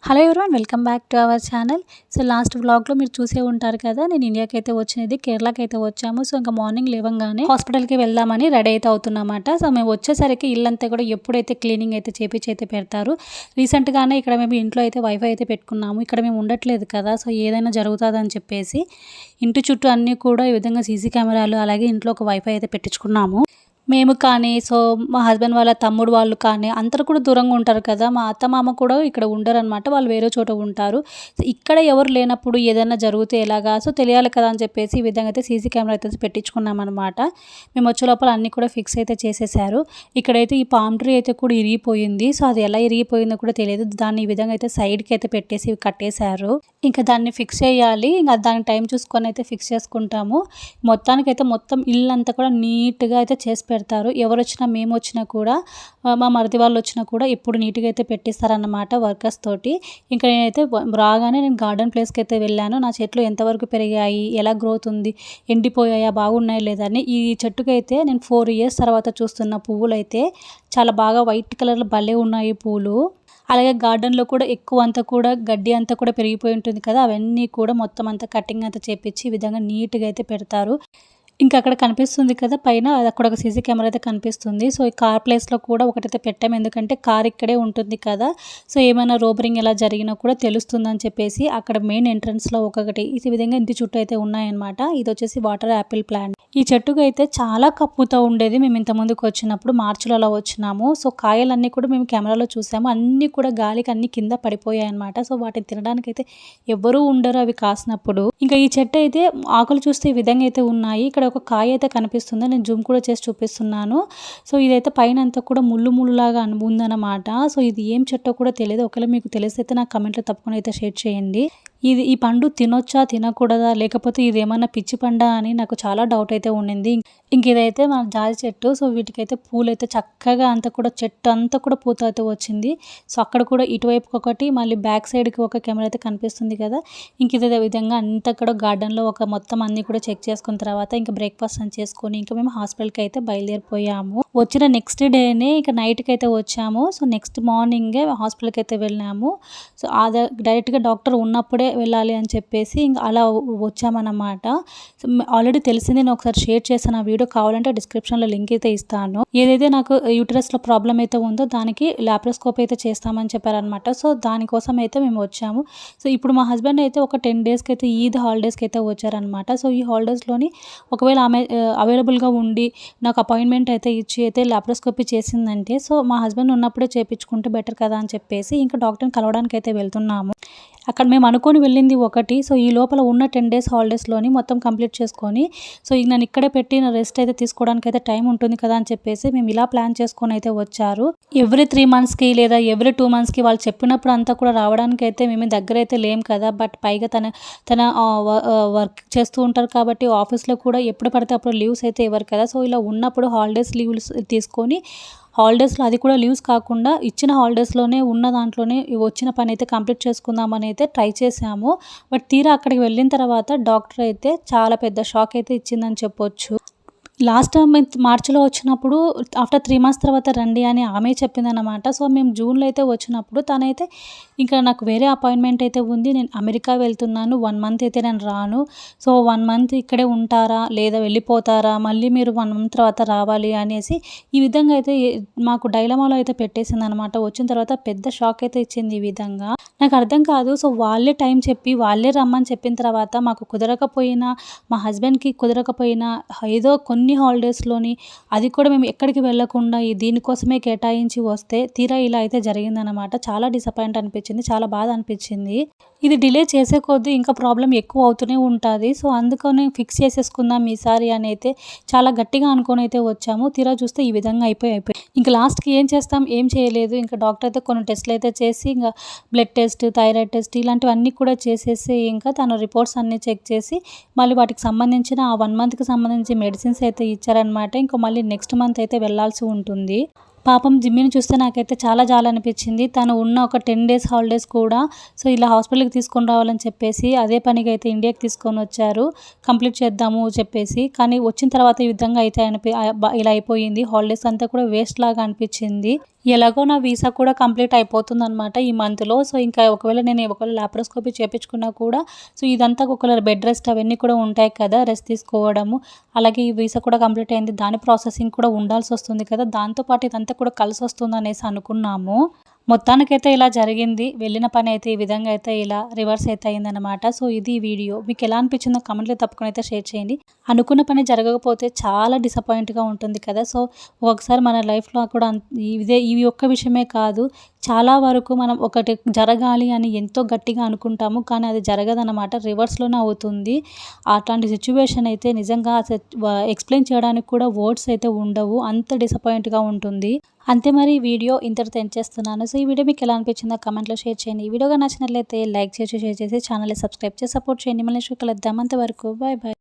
Hello everyone, welcome back to our channel. So last వ్లాగ్లో మీరు చూసే ఉంటారు కదా, నేను ఇండియాకి అయితే వచ్చినది, కేరళకి అయితే వచ్చాము. సో ఇంకా మార్నింగ్ లేవగానే హాస్పిటల్కి వెళ్దామని రెడీ అయితే అవుతున్నమాట. సో మేము వచ్చేసరికి ఇల్లంతా కూడా ఎప్పుడైతే క్లీనింగ్ అయితే చేపించి అయితే పెడతారు. రీసెంట్గానే ఇక్కడ మేము ఇంట్లో అయితే వైఫై అయితే పెట్టుకున్నాము. ఇక్కడ మేము ఉండట్లేదు కదా, సో ఏదైనా జరుగుతుందని చెప్పేసి ఇంటి చుట్టూ అన్నీ కూడా ఈ విధంగా సీసీ కెమెరాలు, అలాగే ఇంట్లో ఒక వైఫై అయితే పెట్టించుకున్నాము. మేము కానీ, సో మా హస్బెండ్ వాళ్ళ తమ్ముడు వాళ్ళు కానీ అందరూ కూడా దూరంగా ఉంటారు కదా. మా అత్త మామ కూడా ఇక్కడ ఉండరనమాట, వాళ్ళు వేరే చోట ఉంటారు. సో ఇక్కడ ఎవరు లేనప్పుడు ఏదైనా జరిగితే ఎలాగా, సో తెలియాలి కదా అని చెప్పేసి ఈ విధంగా అయితే సీసీ కెమెరా అయితే పెట్టించుకున్నాం అనమాట. మేము వచ్చే లోపల అన్నీ కూడా ఫిక్స్ అయితే చేసేసారు. ఇక్కడైతే ఈ పామ్ ట్రీ అయితే కూడా ఇరిగిపోయింది. సో అది ఎలా ఇరిగిపోయిందో కూడా తెలియదు. దాన్ని ఈ విధంగా అయితే సైడ్కి అయితే పెట్టేసి కట్టేశారు. ఇంకా దాన్ని ఫిక్స్ చేయాలి. ఇంకా దానికి టైం చూసుకొని అయితే ఫిక్స్ చేసుకుంటాము. మొత్తానికైతే మొత్తం ఇల్లంతా కూడా నీట్గా అయితే చేసి పెడతారు. ఎవరు వచ్చినా, మేము వచ్చినా కూడా, మా మరిది వాళ్ళు వచ్చినా కూడా ఎప్పుడు నీట్గా అయితే పెట్టిస్తారన్నమాట వర్కర్స్ తోటి. ఇంకా నేనైతే రాగానే నేను గార్డెన్ ప్లేస్కి అయితే వెళ్ళాను. నా చెట్లు ఎంతవరకు పెరిగాయి, ఎలా గ్రోత్ ఉంది, ఎండిపోయాయా, బాగున్నాయి లేదని. ఈ చెట్టుకైతే నేను 4 years తర్వాత చూస్తున్న పువ్వులు అయితే చాలా బాగా వైట్ కలర్లో భలే ఉన్నాయి పూలు. అలాగే గార్డెన్లో కూడా ఎక్కువ అంతా కూడా గడ్డి అంతా కూడా పెరిగిపోయి ఉంటుంది కదా, అవన్నీ కూడా మొత్తం అంతా కటింగ్ అంతా చేపించి ఈ విధంగా నీట్గా అయితే పెడతారు. ఇంకా అక్కడ కనిపిస్తుంది కదా పైన, అది అక్కడ ఒక సీసీ కెమెరా అయితే కనిపిస్తుంది. సో ఈ కార్ ప్లేస్లో కూడా ఒకటైతే పెట్టాము, ఎందుకంటే కార్ ఇక్కడే ఉంటుంది కదా. సో ఏమైనా రోబరింగ్ ఎలా జరిగినా కూడా తెలుస్తుందని చెప్పేసి అక్కడ మెయిన్ ఎంట్రన్స్లో ఒకటి ఈ విధంగా ఇంటి చుట్టూ అయితే ఉన్నాయన్నమాట. ఇది వచ్చేసి వాటర్ యాపిల్ ప్లాంట్. ఈ చెట్టుకు అయితే చాలా కప్పుతో ఉండేది. మేము ఇంత ముందుకు వచ్చినప్పుడు మార్చిలో అలా వచ్చినాము. సో కాయలన్నీ కూడా మేము కెమెరాలో చూసాము, అన్నీ కూడా గాలికి అన్ని కింద పడిపోయాయి అనమాట. సో వాటిని తినడానికి అయితే ఎవరూ ఉండరు అవి కాసినప్పుడు. ఇంకా ఈ చెట్టు అయితే ఆకులు చూస్తే ఈ విధంగా అయితే ఉన్నాయి. ఇక్కడ ఒక కాయ అయితే కనిపిస్తుంది, నేను జూమ్ కూడా చేసి చూపిస్తున్నాను. సో ఇదైతే పైన అంతా కూడా ముళ్ళు ముళ్ళులాగా ఉందన్నమాట. సో ఇది ఏం చెట్టో కూడా తెలియదు. ఒకవేళ మీకు తెలిస్తే నాకు కమెంట్లో తప్పకుండా అయితే షేర్ చేయండి. ఈ పండు తినొచ్చా, తినకూడదా, లేకపోతే ఇది ఏమన్నా పిచ్చి పండా అని నాకు చాలా డౌట్ అయితే ఉండింది. ఇంక ఇదైతే మన జాజి చెట్టు. సో వీటికైతే పూలు అయితే చక్కగా అంతా కూడా చెట్టు అంతా కూడా పూత అయితే వచ్చింది. సో అక్కడ కూడా ఇటువైపుకి ఒకటి, మళ్ళీ బ్యాక్ సైడ్కి ఒక కెమెరా అయితే కనిపిస్తుంది కదా. ఇంక ఇదే విధంగా అంతా కూడా గార్డెన్లో ఒక మొత్తం అన్ని కూడా చెక్ చేసుకున్న తర్వాత ఇంకా బ్రేక్ఫాస్ట్ అని చేసుకొని ఇంకా మేము హాస్పిటల్కి అయితే బయలుదేరిపోయాము. వచ్చిన నెక్స్ట్ డేనే ఇక నైట్కి అయితే వచ్చాము. సో నెక్స్ట్ మార్నింగే హాస్పిటల్కి అయితే వెళ్ళాము. సో డైరెక్ట్గా డాక్టర్ ఉన్నప్పుడే వెళ్ళాలి అని చెప్పేసి ఇంకా అలా వచ్చామన్నమాట. సో ఆల్రెడీ తెలిసింది, నేను ఒకసారి షేర్ చేశాను ఆ వీడియో, కావాలంటే డిస్క్రిప్షన్లో లింక్ అయితే ఇస్తాను. ఏదైతే నాకు యూటరస్లో ప్రాబ్లం అయితే ఉందో దానికి లాప్రోస్కోపీ అయితే చేస్తామని చెప్పారనమాట. సో దానికోసం అయితే మేము వచ్చాము. సో ఇప్పుడు మా హస్బెండ్ అయితే ఒక 10 daysకి అయితే ఈద్ హాలిడేస్కి అయితే వచ్చారనమాట. సో ఈ హాలిడేస్లోని ఒకవేళ ఆమె అవైలబుల్గా ఉండి నాకు అపాయింట్మెంట్ అయితే ఇచ్చి అయితే లాప్రోస్కోపీ చేసిందంటే, సో మా హస్బెండ్ ఉన్నప్పుడే చేయించుకుంటే బెటర్ కదా అని చెప్పేసి ఇంకా డాక్టర్ని కలవడానికి అయితే వెళ్తున్నాము. అక్కడ మేము అనుకొని వెళ్ళింది ఒకటి. సో ఈ లోపల ఉన్న 10 days హాలిడేస్లోని మొత్తం కంప్లీట్ చేసుకొని, సో ఇక నేను ఇక్కడే పెట్టి నా రెస్ట్ అయితే తీసుకోవడానికి అయితే టైం ఉంటుంది కదా అని చెప్పేసి మేము ఇలా ప్లాన్ చేసుకొని అయితే వచ్చారు. ఎవ్రీ 3 monthsకి లేదా ఎవ్రీ 2 monthsకి వాళ్ళు చెప్పినప్పుడు అంతా కూడా రావడానికి అయితే మేము దగ్గర అయితే లేం కదా. బట్ పైగా తన వర్క్ చేస్తూ ఉంటారు కాబట్టి ఆఫీస్లో కూడా ఎప్పుడు పడితే అప్పుడు లీవ్స్ అయితే ఇవ్వరు కదా. సో ఇలా ఉన్నప్పుడు లీవ్స్ తీసుకొని హాలిడేస్లో, అది కూడా లీవ్స్ కాకుండా ఇచ్చిన హాలిడేస్లోనే ఉన్న దాంట్లోనే వచ్చిన పని అయితే కంప్లీట్ చేసుకుందామని అయితే ట్రై చేసాము. బట్ తీరా అక్కడికి వెళ్ళిన తర్వాత డాక్టర్ అయితే చాలా పెద్ద షాక్ అయితే ఇచ్చిందని చెప్పొచ్చు. లాస్ట్ మంత్ మార్చిలో వచ్చినప్పుడు ఆఫ్టర్ 3 months తర్వాత రండి అని ఆమె చెప్పిందనమాట. సో మేము జూన్లో అయితే వచ్చినప్పుడు తనైతే ఇంకా నాకు వేరే అపాయింట్మెంట్ అయితే ఉంది, నేను అమెరికా వెళ్తున్నాను, 1 month అయితే నేను రాను, సో 1 month ఇక్కడే ఉంటారా లేదా వెళ్ళిపోతారా, మళ్ళీ మీరు 1 month తర్వాత రావాలి అనేసి ఈ విధంగా అయితే మాకు డైలమాలో అయితే పెట్టేసింది అనమాట. వచ్చిన తర్వాత పెద్ద షాక్ అయితే ఇచ్చింది ఈ విధంగా. నాకు అర్థం కాదు. సో వాళ్ళే టైం చెప్పి వాళ్ళే రమ్మని చెప్పిన తర్వాత మాకు కుదరకపోయినా, మా హస్బెండ్కి కుదరకపోయినా, ఏదో కొన్ని హాలిడేస్లోని అది కూడా మేము ఎక్కడికి వెళ్ళకుండా దీనికోసమే కేటాయించి వస్తే తీరా ఇలా అయితే జరిగిందనమాట. చాలా డిసప్పాయింట్ అనిపించింది, చాలా బాధ అనిపించింది. ఇది డిలే చేసే కొద్దీ ఇంకా ప్రాబ్లం ఎక్కువ అవుతూనే ఉంటుంది. సో అందుకని ఫిక్స్ చేసేసుకుందాం ఈసారి అని అయితే చాలా గట్టిగా అనుకొని అయితే వచ్చాము. తీరా చూస్తే ఈ విధంగా అయిపోయి ఇంకా లాస్ట్కి ఏం చేస్తాం, ఏం చేయలేదు. ఇంకా డాక్టర్ అయితే కొన్ని టెస్ట్లు అయితే చేసి, ఇంకా బ్లడ్ టెస్ట్, థైరాయిడ్ టెస్ట్ ఇలాంటివన్నీ కూడా చేసేసి ఇంకా తన రిపోర్ట్స్ అన్నీ చెక్ చేసి మళ్ళీ వాటికి సంబంధించిన ఆ 1 monthకి సంబంధించి మెడిసిన్స్ అయితే ఇచ్చారనమాట. ఇంకా మళ్ళీ నెక్స్ట్ మంత్ అయితే వెళ్ళాల్సి ఉంటుంది. పాపం జిమ్మిని చూస్తే నాకైతే చాలా అనిపించింది. తను ఉన్న ఒక 10 డేస్ హాలిడేస్ కూడా సో ఇలా హాస్పిటల్‌కి తీసుకొని రావాలని చెప్పేసి అదే పనిగా అయితే ఇండియాకి తీసుకొనొచ్చారు. కంప్లీట్ చేద్దాము చెప్పేసి. కానీ వచ్చిన తర్వాత ఈ విధంగా అయితే ఇలా అయిపోయింది. హాలిడేస్ అంతా కూడా వేస్ట్ లాగా అనిపించింది. ఎలాగో నా వీసా కూడా కంప్లీట్ అయిపోతుందనమాట ఈ మంత్‌లో. సో ఇంకా ఒకవేళ లాప్రోస్కోపీ చేపించుకున్నా కూడా సో ఇదంతా ఒకవేళ బెడ్ రెస్ట్ అవన్నీ కూడా ఉంటాయి కదా! రెస్ట్ తీసుకోవడము. అలాగే ఈ వీసా కూడా కంప్లీట్ అయింది. దాని ప్రాసెసింగ్ కూడా ఉండాల్సొస్తుంది కదా! దాంతో పాటు ఇదంతా కూడా కలిసొస్తుందనేసి అనుకున్నాము. మొత్తానికైతే ఇలా జరిగింది. వెళ్ళిన పని అయితే ఈ విధంగా అయితే ఇలా రివర్స్ అయితే అయిందనమాట. సో ఇది వీడియో. మీకు ఎలా అనిపించిందో కామెంట్‌లో తప్పకుండా అయితే షేర్ చేయండి. అనుకున్న పని జరగకపోతే చాలా డిసప్పాయింట్‌గా ఉంటుంది కదా! సో ఒకసారి మన లైఫ్‌లో కూడా ఈ ఒక్క విషయమే కాదు. చాలా వరకు మనం ఒకటి జరగాలి అని ఎంతో గట్టిగా అనుకుంటాము. కానీ అది జరగదనమాట. రివర్స్‌లోనే అవుతుంది. అట్లాంటి సిట్యుయేషన్ అయితే నిజంగా ఎక్స్‌ప్లెయిన్ చేయడానికి కూడా వర్డ్స్ అయితే ఉండవు. అంత డిసప్పాయింట్‌గా ఉంటుంది. అంతే మరి వీడియో ఇంతటితో ఎండ్ చేస్తున్నాను. సో ఈ వీడియో మీకు ఎలా అనిపించిందో కామెంట్‌లో షేర్ చేయండి. ఈ వీడియో నచ్చినట్లయితే లైక్ చేసి, షేర్ చేసి ఛానల్‌ని సబ్స్క్రైబ్ చేసి సపోర్ట్ చేయండి. మళ్ళీ నెక్స్ట్ కలుద్దాం. అంతవరకు బాయ్ బాయ్.